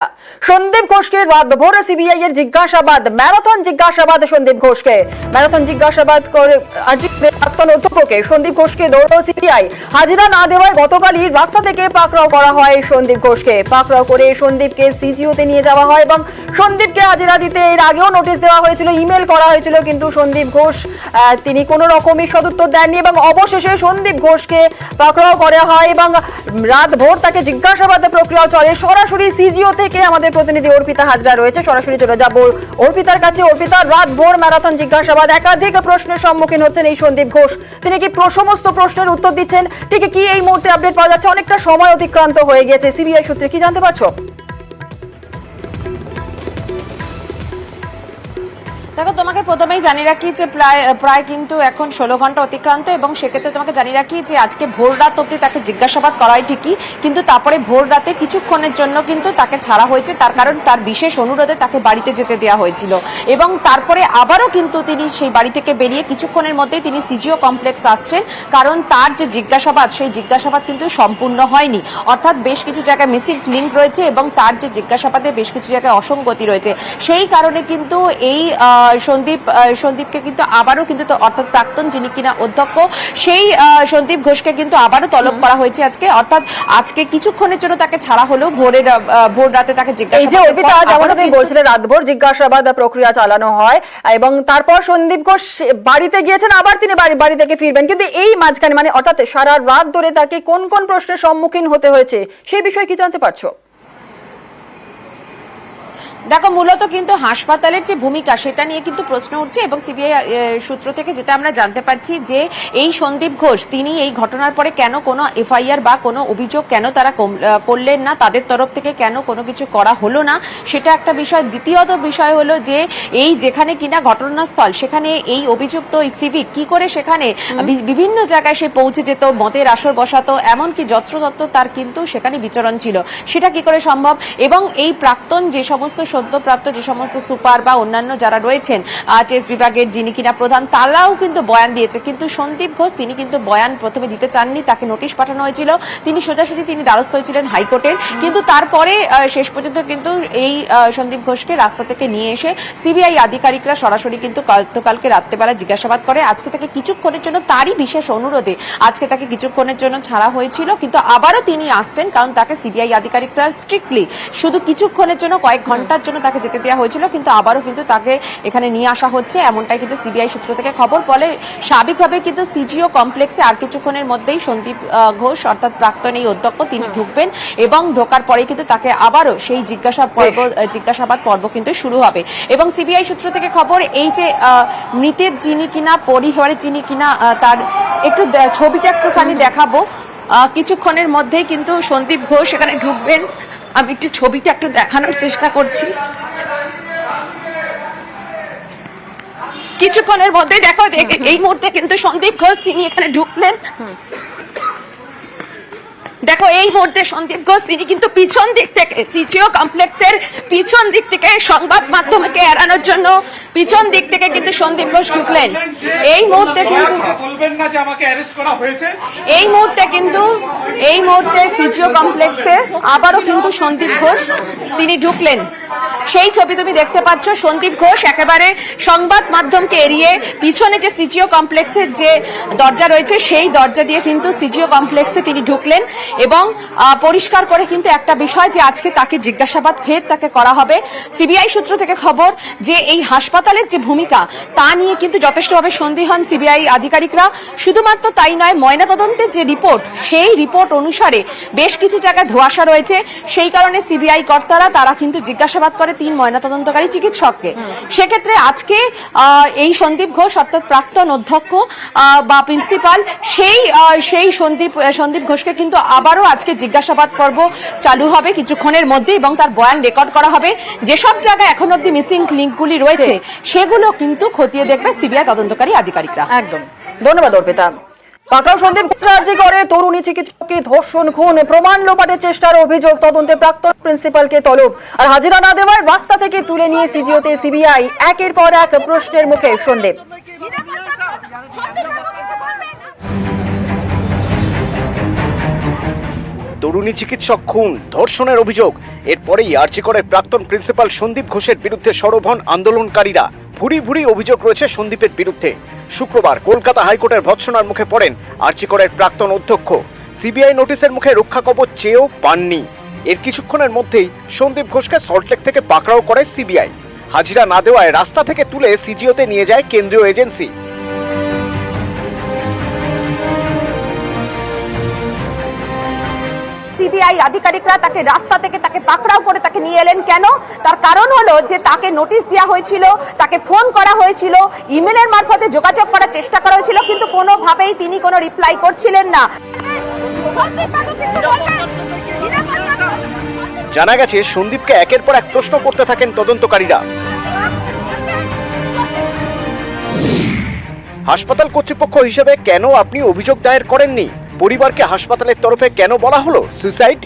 সন্দীপ ঘোষকে রাতভরে সিবিআই এর জিজ্ঞাসাবাদ, ম্যারাথন জিজ্ঞাসাবাদ সন্দীপ ঘোষকে। ম্যারাথন জিজ্ঞাসাবাদ করে প্রাক্তন অধ্যক্ষকে সন্দীপ ঘোষকে দৌড়ালো সিবিআই। হাজিরা না দেওয়ায় গতকালই রাস্তা থেকে পাকড়াও করা হয় সন্দীপ ঘোষকে। পাকড়াও করে সন্দীপকে সিজিওতে নিয়ে যাওয়া হয় এবং সন্দীপকে হাজিরা দিতে এর আগেও নোটিশ দেওয়া হয়েছিল, ইমেল করা হয়েছিল, কিন্তু সন্দীপ ঘোষ তিনি কোনো রকমই সদুত্তর দেননি এবং অবশেষে সন্দীপ ঘোষকে পাকড়াও করা হয় এবং রাতভর তাকে জিজ্ঞাসাবাদের প্রক্রিয়া চলে। সরাসরি সিজিও থেকে আমাদের প্রতিনিধি অর্পিতা হাজরা রয়েছে, সরাসরি চলে যাব অর্পিতার কাছে। অর্পিতা, রাতভর ম্যারাথন জিজ্ঞাসাবাদ, একাধিক প্রশ্নের সম্মুখীন হচ্ছেন এই সন্দীপ ঘোষ, তিনি কি সমস্ত প্রশ্নের উত্তর দিচ্ছেন? ঠিক কি এই মুহূর্তে আপডেট পাওয়া যাচ্ছে? অনেকটা সময় অতিক্রান্ত হয়ে গিয়েছে, সিবিআই সূত্রে কি জানতে পারছো? দেখো, তোমাকে প্রথমেই জানিয়ে রাখি যে প্রায় কিন্তু এখন 16 ঘন্টা অতিক্রান্ত এবং সেক্ষেত্রে তোমাকে জানিয়ে রাখি যে আজকে ভোর রাত অবধি তাকে জিজ্ঞাসাবাদ করা হয় ঠিকই, কিন্তু তারপরে ভোর রাতে কিছুক্ষণের জন্য কিন্তু তাকে ছাড়া হয়েছে। তার কারণ তার বিশেষ অনুরোধে তাকে বাড়িতে যেতে দেওয়া হয়েছিল এবং তারপরে আবারও কিন্তু তিনি সেই বাড়ি থেকে বেরিয়ে কিছুক্ষণের মধ্যেই তিনি সিজিও কমপ্লেক্স আসছেন, কারণ তার যে জিজ্ঞাসাবাদ সেই জিজ্ঞাসাবাদ কিন্তু সম্পূর্ণ হয়নি, অর্থাৎ বেশ কিছু জায়গায় মিসিং লিঙ্ক রয়েছে এবং তার যে জিজ্ঞাসাবাদে বেশ কিছু জায়গায় অসঙ্গতি রয়েছে। সেই কারণে কিন্তু এই সন্দীপকে কিন্তু আবারও কিন্তু অর্থাৎ প্রাক্তন যিনি কিনা অধ্যক্ষ সেই সন্দীপ ঘোষকে কিন্তু আবারও তলব করা হয়েছে আজকে, অর্থাৎ আজকে কিছুক্ষণের জন্য তাকে ছাড়া হলো। ভোর রাতে তাকে জিজ্ঞাসাবাদ রাতভর জিজ্ঞাসাবাদ প্রক্রিয়া চালানো হয় এবং তারপর সন্দীপ ঘোষ বাড়িতে গিয়েছেন, আবার তিনি বাড়ি থেকে ফিরবেন, কিন্তু এই মাঝখানে মানে অর্থাৎ সারা রাত ধরে তাকে কোন কোন প্রশ্নের সম্মুখীন হতে হয়েছে সেই বিষয়ে কি জানতে পারছো? দেখো, মূলত কিন্তু হাসপাতালের যে ভূমিকা সেটা নিয়ে কিন্তু প্রশ্ন উঠছে এবং সিবিআই সূত্র থেকে যেটা আমরা জানতে পারছি যে এই সন্দীপ ঘোষ তিনি এই ঘটনার পরে কেন কোনো এফআইআর বা কোনো অভিযোগ কেন তারা করলেন না, তাদের তরফ থেকে কেন কোনো কিছু করা হলো না, সেটা একটা বিষয়। দ্বিতীয়ত বিষয় হলো যে এই যেখানে কিনা ঘটনাস্থল সেখানে এই অভিযুক্ত সিভিক কি করে সেখানে বিভিন্ন জায়গায় সে পৌঁছে যেত, মদের আসর বসাতো, এমনকি যত্রতত্র তার কিন্তু সেখানে বিচরণ ছিল, সেটা কি করে সম্ভব? এবং এই প্রাক্তন যে সমস্ত সদ্যপ্রাপ্ত যে সমস্ত সুপার বা অন্যান্য যারা রয়েছেন চেস বিভাগের যিনি কিনা প্রধান, তারাও কিন্তু বয়ান দিয়েছে, কিন্তু সন্দীপ ঘোষ তিনি কিন্তু বয়ান প্রথমে দিতে চাননি, তাকে নোটিশ পাঠানো হয়েছিল, তিনি সোজাসুজি তিনি দ্বারস্থ হয়েছিলেন হাইকোর্টের, কিন্তু তারপরে শেষ পর্যন্ত কিন্তু এই সন্দীপ ঘোষকে রাস্তা থেকে নিয়ে এসে সিবিআই আধিকারিকরা সরাসরি কিন্তু গতকালকে রাত্রেবেলা জিজ্ঞাসাবাদ করে। আজকে তাকে কিছুক্ষণের জন্য তারই বিশেষ অনুরোধে আজকে তাকে কিছুক্ষণের জন্য ছাড়া হয়েছিল, কিন্তু আবারও তিনি আসছেন, কারণ তাকে সিবিআই আধিকারিকরা স্ট্রিক্টলি শুধু কিছুক্ষণের জন্য কয়েক ঘন্টার জন্য তাকে যেতে দেওয়া হয়েছিল, কিন্তু আবারও কিন্তু তাকে এখানে নিয়ে আসা হচ্ছে, এমনটাই কিন্তু সিবিআই সূত্র থেকে খবর। ফলে স্বাভাবিকভাবে কিন্তু সিজিও কমপ্লেক্সে আর কিছুক্ষণের মধ্যেই সন্দীপ ঘোষ অর্থাৎ প্রাক্তন এই অধ্যক্ষ তিনি ঢুকবেন এবং ঢোকার পরে কিন্তু তাকে আবারও সেই জিজ্ঞাসাবাদ পর্ব কিন্তু শুরু হবে। এবং সিবিআই সূত্র থেকে খবর এই যে মৃতের যিনি কিনা পরিবারের যিনি কিনা তার একটু ছবিটা একটুখানি দেখাবো, কিছুক্ষণের মধ্যেই কিন্তু সন্দীপ ঘোষ এখানে ঢুকবেন। আমি একটু ছবিটা একটু দেখানোর চেষ্টা করছি, কিছুক্ষণের মধ্যে দেখো এই মুহূর্তে কিন্তু সন্দীপ ঘোষ তিনি এখানে ঢুকলেন। দেখো, এই মুহূর্তে সন্দীপ ঘোষ তিনি কিন্তু পিছন দিক থেকে সিজিও কমপ্লেক্সের পিছন দিক থেকে সংবাদ মাধ্যমকে এড়ানোর জন্য পিছন দিক থেকে কিন্তু সন্দীপ ঘোষ ঢুকলেন। এই মুহূর্তে কিন্তু বলবেন না যে আমাকে অ্যারেস্ট করা হয়েছে, এই মুহূর্তে সিজিও কমপ্লেক্সে আবারও কিন্তু সন্দীপ ঘোষ তিনি ঢুকলেন। সেই ছবি তুমি দেখতে পাচ্ছ, সন্দীপ ঘোষ একেবারে সংবাদ মাধ্যমকে এড়িয়ে পিছনে যে সিজিও কমপ্লেক্সের যে দরজা রয়েছে সেই দরজা দিয়ে কিন্তু সিজিও কমপ্লেক্সে তিনি ঢুকলেন এবং পরিষ্কার করে কিন্তু একটা বিষয় যে আজকে তাকে জিজ্ঞাসাবাদ ফের তাকে করা হবে। সিবিআই সূত্র থেকে খবর যে এই হাসপাতালের যে ভূমিকা তা নিয়ে কিন্তু যথেষ্টভাবে সন্দিহান সিবিআই আধিকারিকরা। শুধুমাত্র তাই নয়, ময়নাতদন্তের যে রিপোর্ট সেই রিপোর্ট অনুসারে বেশ কিছু জায়গায় ধোঁয়াশা রয়েছে, সেই কারণে সিবিআই কর্তারা তারা কিন্তু জিজ্ঞাসাবাদ করে 3 ময়নাতদন্তকারী চিকিৎসককে। সেক্ষেত্রে আজকে এই সন্দীপ ঘোষ অর্থাৎ প্রাক্তন অধ্যক্ষ বা প্রিন্সিপাল সেই সন্দীপ ঘোষকে কিন্তু আবারও আজকে জিজ্ঞাসাবাদ পর্ব চালু হবে কিছুক্ষণের মধ্যে এবং তার বয়ান রেকর্ড করা হবে। যেসব জায়গায় এখন অব্দি মিসিং লিঙ্কগুলি রয়েছে সেগুলো কিন্তু খতিয়ে দেখবে সিবিআই তদন্তকারী আধিকারিকরা। একদম, ধন্যবাদ অর্পিতা। পাকড়াও সন্দীপ ঘোষ আর্জি করে তরুণী চিকিৎসককে ধর্ষণ, খুন, প্রমাণ লোপাটের চেষ্টার অভিযোগ, তদন্তে প্রাক্তন প্রিন্সিপালকে তলব। আর হাজিরা না দেওয়ায় রাস্তা থেকে তুলে নিয়ে সিজিওতে সিবিআই। একের পর এক প্রশ্নের মুখে সন্দীপ। তরুণী চিকিৎসক খুন ধর্ষণের অভিযোগ। এরপরেই আরজি করের প্রাক্তন প্রিন্সিপাল সন্দীপ ঘোষের বিরুদ্ধে সরব হন আন্দোলনকারীরা। ভুরি ভুরি অভিযোগ রয়েছে সন্দীপের বিরুদ্ধে। শুক্রবার কলকাতা হাইকোর্টের ভৎসনার মুখে পড়েন আরজি করের প্রাক্তন অধ্যক্ষ। সিবিআই নোটিশের মুখে রক্ষা কবচ চেয়েও পাননি। এর কিছুক্ষণের মধ্যেই সন্দীপ ঘোষকে সল্টলেক থেকে পাকড়াও করে সিবিআই। হাজিরা না দেওয়ায় রাস্তা থেকে তুলে সিজিওতে নিয়ে যায় কেন্দ্রীয় এজেন্সি। সিবিআই আধিকারিকরা তাকে রাস্তা থেকে তাকে পাকড়াও করে তাকে নিয়ে এলেন কেন? তার কারণ হলো যে তাকে নোটিশ দেওয়া হয়েছিল, তাকে ফোন করা হয়েছিল, ইমেলের মারফতে যোগাযোগ করার চেষ্টা করা হয়েছিল, কিন্তু কোনোভাবেই তিনি কোনো রিপ্লাই করছিলেন না। জানা গেছে সন্দীপকে একের পর এক প্রশ্ন করতে থাকেন তদন্তকারীরা। হাসপাতাল কর্তৃপক্ষ হিসেবে কেন আপনি অভিযোগ দায়ের করেননি? পরিবারকে হাসপাতালের তরফে কেন বলা হলো সুইসাইড?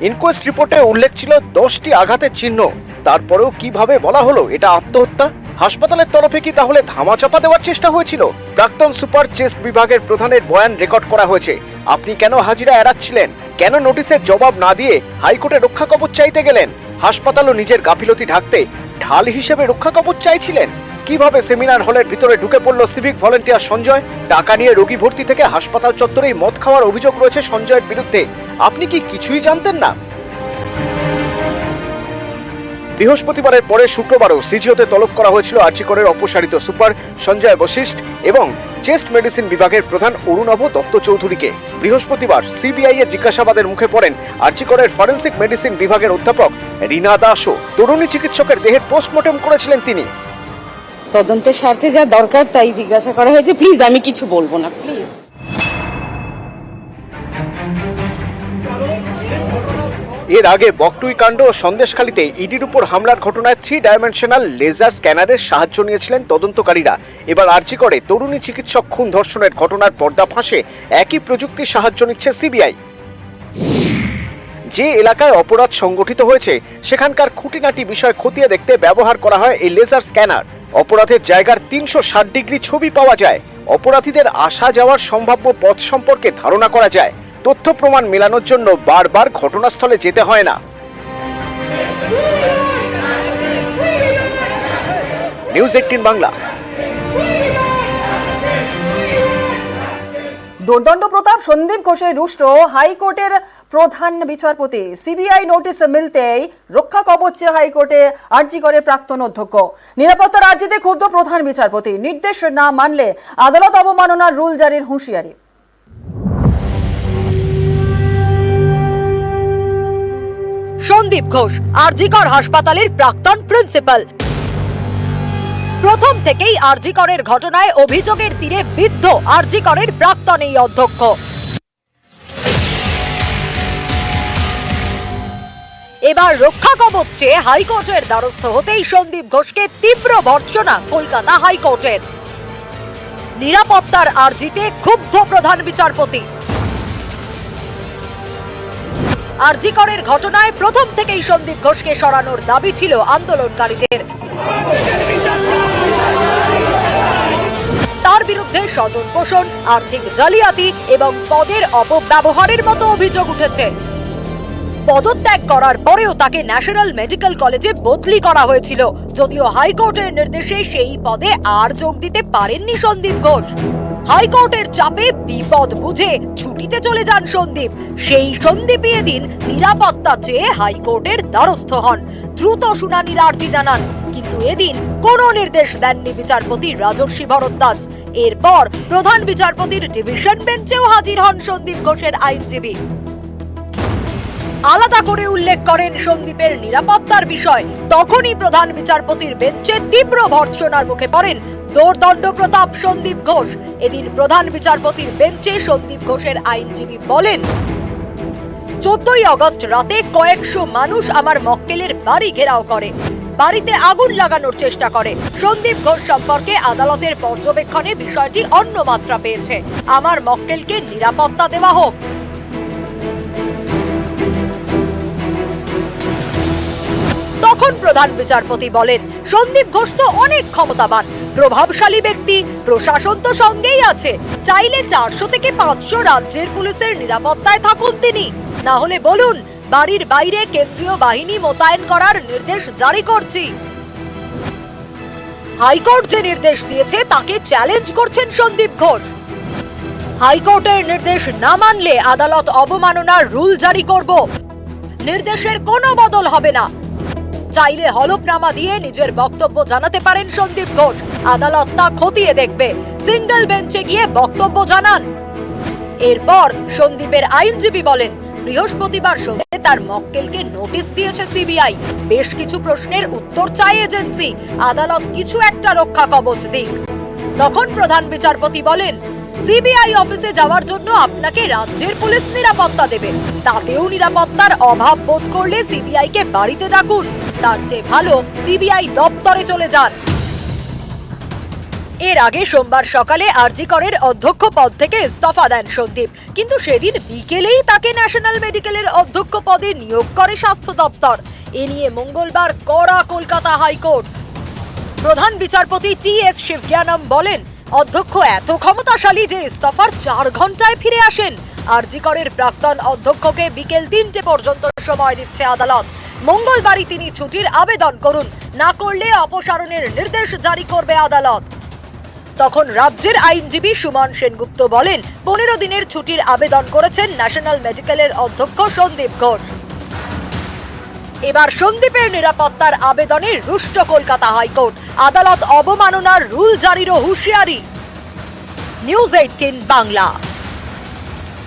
ইনকোয়েস্ট রিপোর্টে উল্লেখ ছিল 10টি আঘাতের চিহ্ন, তারপরেও কিভাবে বলা হলো এটা আত্মহত্যা? হাসপাতালের তরফে কি তাহলে ধামাচাপা দেওয়ার চেষ্টা হয়েছিল? প্রাক্তন সুপার চেস্ট বিভাগের প্রধানের বয়ান রেকর্ড করা হয়েছে। আপনি কেন হাজিরা এড়াচ্ছিলেন? কেন নোটিশের জবাব না দিয়ে হাইকোর্টে রক্ষা কবচ চাইতে গেলেন? হাসপাতালও নিজের গাফিলতি ঢাকতে ঢাল হিসেবে রক্ষা কবচ চাইছিলেন। কিভাবে সেমিনার হলের ভিতরে ঢুকে পড়ল সিভিক ভলেন্টিয়ার সঞ্জয়? টাকা নিয়ে রোগী ভর্তি থেকে হাসপাতাল চত্বরেই মদ খাওয়ার অভিযোগ রয়েছে সঞ্জয়ের বিরুদ্ধে। আপনি কি কিছুই জানতেন না? বৃহস্পতিবারের পরে শুক্রবারও সিজিওতে তলব করা হয়েছিল আরজি করের অপসারিত সুপার সঞ্জয় বশিষ্ঠ এবং চেস্ট মেডিসিন বিভাগের প্রধান অরুণাভ দত্ত চৌধুরীকে। বৃহস্পতিবার সিবিআই এর জিজ্ঞাসাবাদের মুখে পড়েন আরজি করের ফরেন্সিক মেডিসিন বিভাগের অধ্যাপক রীনা দাসও। তরুণী চিকিৎসকের দেহের পোস্টমর্টেম করেছিলেন তিনি। তদন্তের স্বার্থে যা দরকার তাই জিজ্ঞাসা করা হয়েছে। প্লিজ, আমি কিছু বলবো না, প্লিজ। এর আগে বকটুই কাণ্ড ও সন্দেশখালীতে ইডির উপর হামলার ঘটনায় 3 ডাইমেনশনাল লেজার স্ক্যানারের সাহায্য নিয়েছিলেন তদন্তকারীরা। এবার আরজি করে তরুণী চিকিৎসক খুন ধর্ষণের ঘটনার পর্দা ফাঁসে একই প্রযুক্তির সাহায্য নিচ্ছে সিবিআই। যে এলাকায় অপরাধ সংগঠিত হয়েছে সেখানকার খুঁটিনাটি বিষয় খতিয়ে দেখতে ব্যবহার করা হয় এই লেজার স্ক্যানার। অপরাধের জায়গার 360 ডিগ্রি ছবি পাওয়া যায়। অপরাধীদের আসা যাওয়ার সম্ভাব্য পথ সম্পর্কে ধারণা করা যায়। তথ্য প্রমাণ মেলানোর জন্য বারবার ঘটনাস্থলে যেতে হয় না। নিউজ 18 বাংলা। দুর্দণ্ড প্রতাপ সন্দীপ ঘোষের রুষ্ট হাইকোর্টের প্রধান বিচারপতি। সিবিআই নোটিশ মিলতেই রক্ষা কবচ চেয়ে হাইকোর্টে আরজি করের প্রাক্তন অধ্যক্ষ। নিরাপত্তার আর্জিতে ক্ষুব্ধ প্রধান বিচারপতি। নির্দেশ না মানলে আদালত অবমাননার রুল জারির হুঁশিয়ারি। সন্দীপ ঘোষ আরজিকর হাসপাতালের প্রাক্তন প্রিন্সিপাল। প্রথম থেকেই আরজিকরের ঘটনায় অভিযোগের তীরে বিদ্ধ আরজিকরের প্রাক্তন এই অধ্যক্ষ। এবার রক্ষা কবচ চেয়ে হাইকোর্টের দ্বারস্থ হতেই সন্দীপ ঘোষকে তীব্র ভর্ৎসনা কলকাতা হাইকোর্টের। নিরাপত্তার আর্জিতে ক্ষুব্ধ প্রধান বিচারপতি। আরজি করের ঘটনায় প্রথম থেকেই সন্দীপ ঘোষকে সরানোর দাবি ছিল আন্দোলনকারীদের। তার বিরুদ্ধে স্বজন পোষণ, আর্থিক জালিয়াতি এবং পদের অপব্যবহারের মতো অভিযোগ উঠেছে। পদত্যাগ করার পরেও তাকে ন্যাশনাল মেডিকেল কলেজে বদলি করা হয়েছিল, যদিও হাইকোর্টের নির্দেশে সেই পদে আর যোগ দিতে পারেননি সন্দীপ ঘোষ। হাইকোর্টের চাপে বিপদ বুঝে ছুটিতে চলে যান সন্দীপ। সেই সন্দীপই এদিন নিরাপত্তা চেয়ে হাইকোর্টের দ্বারস্থ হন, দ্রুত শুনানির আর্জি জানান। কিন্তু এদিন কোনো নির্দেশ দেননি বিচারপতি রাজর্ষি ভরদ্বাজ। এরপর প্রধান বিচারপতির ডিভিশন বেঞ্চেও হাজির হন সন্দীপ ঘোষের আইনজীবী। আলাদা করে উল্লেখ করেন সন্দীপের নিরাপত্তার বিষয়। তখনই প্রধান বিচারপতির বেঞ্চে তীব্র ভর্ৎসনার মুখে পড়েন দুর্দণ্ড প্রতাপ সন্দীপ ঘোষ। এদিন প্রধান বিচারপতির বেঞ্চে সন্দীপ ঘোষের আইনজীবী বলেন, 14ই আগস্ট রাতে কয়েকশো মানুষ আমার মক্কেলের বাড়ি ঘেরাও করে, বাড়িতে আগুন লাগানোর চেষ্টা করে। সন্দীপ ঘোষ সম্পর্কে আদালতের পর্যবেক্ষণে বিষয়টি অন্য মাত্রা পেয়েছে। আমার মক্কেলকে নিরাপত্তা দেওয়া হোক। তখন প্রধান বিচারপতি বলেন, সন্দীপ ঘোষ তো অনেক ক্ষমতাবান, প্রভাবশালী ব্যক্তি, প্রশাসন তো সঙ্গেই আছে। চাইলে 400 থেকে 500 রাজ্যের পুলিশের নিরাপত্তায় থাকুন তিনি, না হলে বলুন বাড়ির বাইরে কেন্দ্রীয় বাহিনী মোতায়েন করার নির্দেশ জারি করছি। হাইকোর্ট যে নির্দেশ দিয়েছে তাকে চ্যালেঞ্জ করছেন সন্দীপ ঘোষ। হাইকোর্টের নির্দেশ না মানলে আদালত অবমাননার রুল জারি করব। নির্দেশের কোনো বদল হবে না। চাইলে হলফনামা দিয়ে নিজের বক্তব্য জানাতে পারেন সন্দীপ ঘোষ, আদালত তা খতিয়ে দেখবে। সিঙ্গেল বেঞ্চে গিয়ে বক্তব্য জানান। এরপর সন্দীপের আইনজীবী বলেন, বৃহস্পতিবার সন্ধ্যায় তার মক্কেলকে নোটিশ দিয়েছে সিবিআই। বেশ কিছু প্রশ্নের উত্তর চায় এজেন্সি, আদালত কিছু একটা রক্ষা কবচ দিক। তখন প্রধান বিচারপতি বলেন, সিবিআই অফিসে যাওয়ার জন্য আপনাকে রাজ্যের পুলিশ নিরাপত্তা দেবে, তাতেও নিরাপত্তার অভাব বোধ করলে সিবিআই কে বাড়িতে ডাকুন, তার চেয়ে ভালো সিবিআই দপ্তরে চলে যান। এর আগে সোমবার সকালে আরজি করের অধ্যক্ষ পদ থেকে ইস্তফা দেন সন্দীপ, কিন্তু সেদিন বিকেলেই তাকে ন্যাশনাল মেডিকেলের অধ্যক্ষ পদে নিয়োগ করে স্বাস্থ্য দপ্তর। এ নিয়ে মঙ্গলবার কড়া কলকাতা হাইকোর্ট। প্রধান বিচারপতি টি.এস. শিবজ্ঞানম বলেন, অধ্যক্ষ এত ক্ষমতাশালী যে ইস্তফার 4 ঘন্টায় ফিরে আসেন। আরজি করের প্রাক্তন অধ্যক্ষকে বিকেল 3টে পর্যন্ত সময় দিচ্ছে আদালত। মঙ্গলবারই তিনি ছুটির আবেদন করুন, না করলে অপসারণের নির্দেশ জারি করবে আদালত। তখন রাজ্যের আইনজীবী সুমন সেনগুপ্ত বলেন, 15 দিনের ছুটির আবেদন করেছেন ন্যাশনাল মেডিকেলের অধ্যক্ষ সন্দীপ ঘোষ। এবার সন্দীপের নিরাপত্তার আবেদনে রুষ্ট কলকাতা হাইকোর্ট, আদালত অবমাননার রুল জারিরও হুঁশিয়ারি। নিউজ 18 বাংলা।